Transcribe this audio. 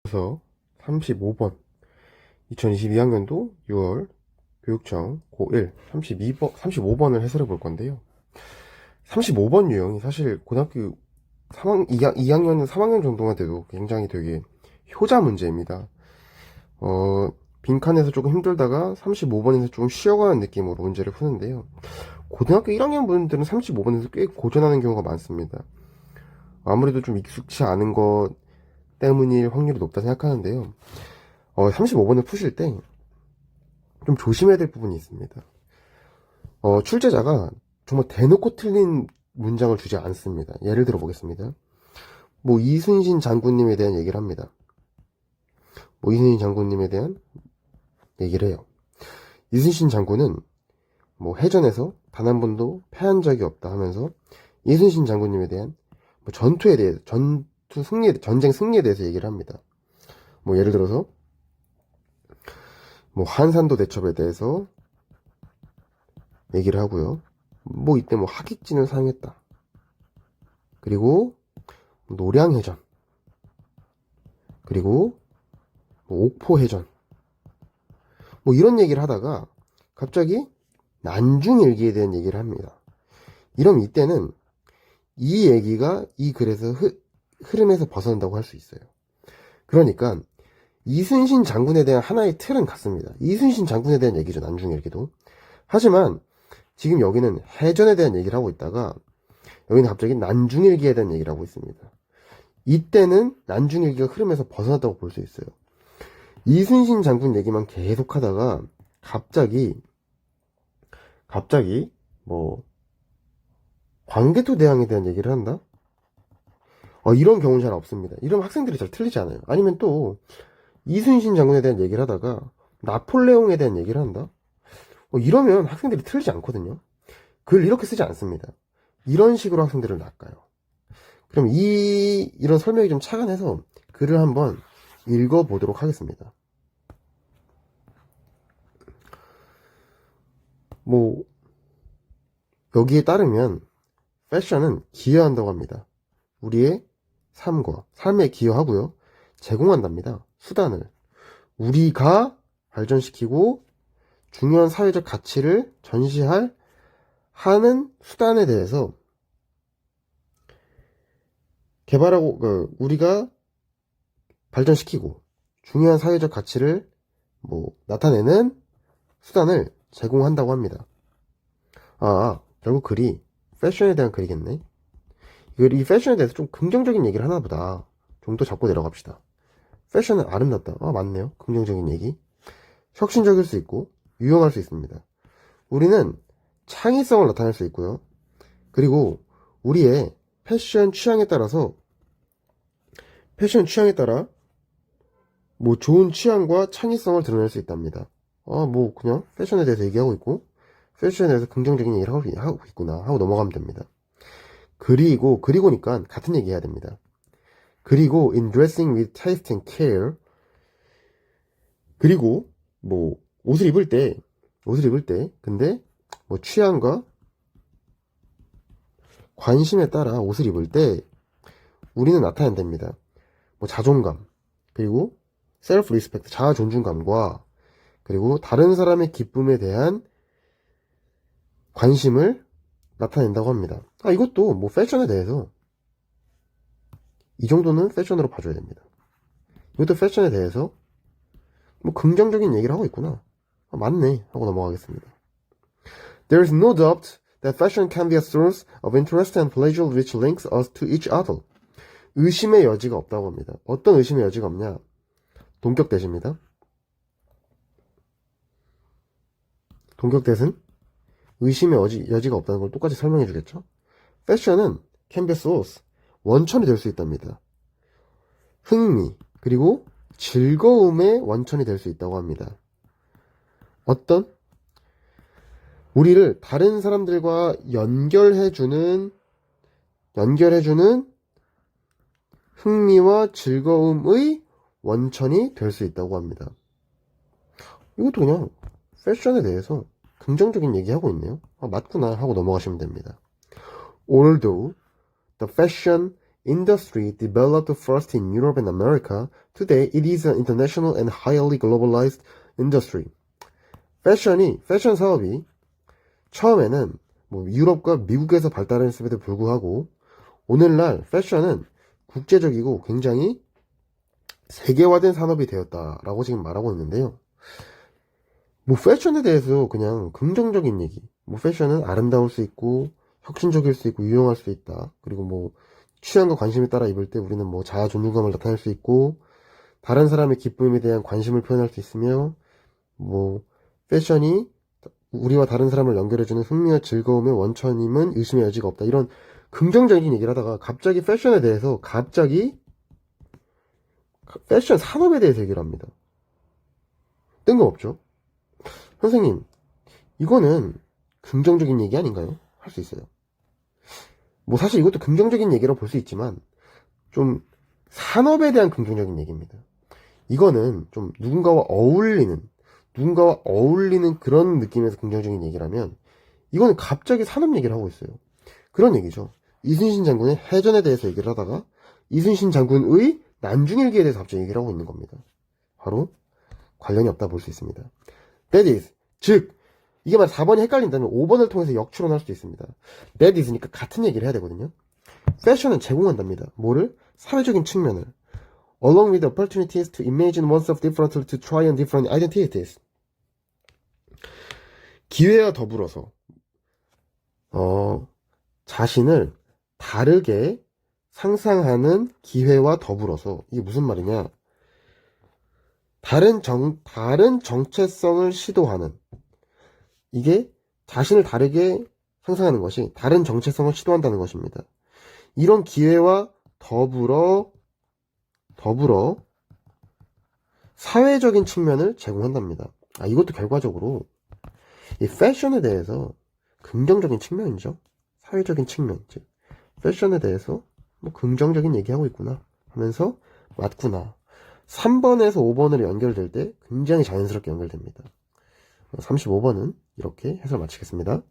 서 35번 2022학년도 6월 교육청 고1 35번을 해설해 볼 건데요. 35번 유형이 사실 고등학교 2학년, 3학년 정도만 돼도 굉장히 되게 효자 문제입니다. 빈칸에서 조금 힘들다가 35번에서 조금 쉬어가는 느낌으로 문제를 푸는데요. 고등학교 1학년 분들은 35번에서 꽤 고전하는 경우가 많습니다. 아무래도 좀 익숙치 않은 것 때문일 확률이 높다 생각하는데요. 35번을 푸실 때 좀 조심해야 될 부분이 있습니다. 출제자가 정말 대놓고 틀린 문장을 주지 않습니다. 예를 들어 보겠습니다. 이순신 장군님에 대한 얘기를 합니다. 이순신 장군님에 대한 얘기를 해요. 이순신 장군은 해전에서 단 한 번도 패한 적이 없다 하면서 이순신 장군님에 대한 전투에 대해서, 전쟁 승리에 대해서 얘기를 합니다. 예를 들어서 한산도 대첩에 대해서 얘기를 하고요. 이때 하객진을 사용했다. 그리고 노량해전, 그리고 옥포해전, 이런 얘기를 하다가 갑자기 난중일기에 대한 얘기를 합니다. 이러면 이때는 이 얘기가 이 글에서 흐름에서 벗어난다고 할 수 있어요. 그러니까 이순신 장군에 대한 하나의 틀은 같습니다. 이순신 장군에 대한 얘기죠, 난중일기도. 하지만 지금 여기는 해전에 대한 얘기를 하고 있다가 여기는 갑자기 난중일기에 대한 얘기를 하고 있습니다. 이때는 난중일기가 흐름에서 벗어났다고 볼 수 있어요. 이순신 장군 얘기만 계속 하다가 갑자기 광개토 대왕에 대한 얘기를 한다? 이런 경우는 잘 없습니다. 이러면 학생들이 잘 틀리지 않아요. 아니면 또 이순신 장군에 대한 얘기를 하다가 나폴레옹에 대한 얘기를 한다? 이러면 학생들이 틀리지 않거든요. 글 이렇게 쓰지 않습니다. 이런 식으로 학생들을 낚아요. 그럼 이런 설명이 좀 착안해서 글을 한번 읽어보도록 하겠습니다. 여기에 따르면 패션은 기여한다고 합니다. 우리의 삶에 기여하고요. 제공한답니다. 수단을. 우리가 발전시키고 중요한 사회적 가치를 전시할 하는 수단에 대해서 개발하고, 우리가 발전시키고 중요한 사회적 가치를 나타내는 수단을 제공한다고 합니다. 결국 글이 패션에 대한 글이겠네. 이 패션에 대해서 좀 긍정적인 얘기를 하나보다 좀 더 잡고 내려갑시다. 패션은 아름답다. 맞네요. 긍정적인 얘기. 혁신적일 수 있고 유용할 수 있습니다. 우리는 창의성을 나타낼 수 있고요. 그리고 우리의 패션 취향에 따라 좋은 취향과 창의성을 드러낼 수 있답니다. 그냥 패션에 대해서 얘기하고 있고 패션에 대해서 긍정적인 얘기를 하고 있구나 하고 넘어가면 됩니다. 그리고니까 같은 얘기 해야 됩니다. 그리고 in dressing with taste and care, 그리고 옷을 입을 때 근데 취향과 관심에 따라 옷을 입을 때 우리는 나타낸답니다. 자존감, 그리고 self respect, 자아 존중감과 그리고 다른 사람의 기쁨에 대한 관심을 나타낸다고 합니다. 이것도 패션에 대해서 이 정도는 패션으로 봐줘야 됩니다. 이것도 패션에 대해서 긍정적인 얘기를 하고 있구나. 맞네 하고 넘어가겠습니다. There is no doubt that fashion can be a source of interest and pleasure which links us to each other. 의심의 여지가 없다고 합니다. 어떤 의심의 여지가 없냐? 동격대시입니다. 동격대는 의심의 여지가 없다는 걸 똑같이 설명해 주겠죠? 패션은 can be a source, 원천이 될 수 있답니다. 흥미, 그리고 즐거움의 원천이 될 수 있다고 합니다. 우리를 다른 사람들과 연결해주는 흥미와 즐거움의 원천이 될 수 있다고 합니다. 이것도 그냥 패션에 대해서 긍정적인 얘기하고 있네요. 맞구나 하고 넘어가시면 됩니다. Although the fashion industry developed first in Europe and America, today it is an international and highly globalized industry. 패션 사업이 처음에는 뭐 유럽과 미국에서 발달했음에도 불구하고 오늘날 패션은 국제적이고 굉장히 세계화된 산업이 되었다라고 지금 말하고 있는데요. 뭐 패션에 대해서 그냥 긍정적인 얘기. 뭐 패션은 아름다울 수 있고 혁신적일 수 있고 유용할 수 있다. 그리고 뭐 취향과 관심에 따라 입을 때 우리는 뭐 자아 존중감을 나타낼 수 있고 다른 사람의 기쁨에 대한 관심을 표현할 수 있으며 뭐 패션이 우리와 다른 사람을 연결해주는 흥미와 즐거움의 원천임은 의심의 여지가 없다. 이런 긍정적인 얘기를 하다가 갑자기 패션에 대해서 패션 산업에 대해서 얘기를 합니다. 뜬금없죠? 선생님, 이거는 긍정적인 얘기 아닌가요? 할 수 있어요. 뭐 사실 이것도 긍정적인 얘기라고 볼 수 있지만 좀 산업에 대한 긍정적인 얘기입니다. 이거는 좀 누군가와 어울리는 그런 느낌에서 긍정적인 얘기라면 이거는 갑자기 산업 얘기를 하고 있어요. 그런 얘기죠. 이순신 장군의 해전에 대해서 얘기를 하다가 이순신 장군의 난중일기에 대해서 갑자기 얘기를 하고 있는 겁니다. 바로 관련이 없다 볼 수 있습니다. That is, 즉 이게 만약 4번이 헷갈린다면 5번을 통해서 역추론할 수도 있습니다. That is니까 같은 얘기를 해야 되거든요. 패션은 제공한답니다. 뭐를? 사회적인 측면을. Along with opportunities to imagine oneself differently to try on different identities. 기회와 더불어서 자신을 다르게 상상하는 기회와 더불어서 이게 무슨 말이냐? 다른 정체성을 시도하는 이게 자신을 다르게 상상하는 것이 다른 정체성을 시도한다는 것입니다. 이런 기회와 더불어 사회적인 측면을 제공한답니다. 이것도 결과적으로 이 패션에 대해서 긍정적인 측면이죠. 사회적인 측면, 즉 패션에 대해서 뭐 긍정적인 얘기하고 있구나 하면서 맞구나. 3번에서 5번으로 연결될 때 굉장히 자연스럽게 연결됩니다. 35번은 이렇게 해설 마치겠습니다.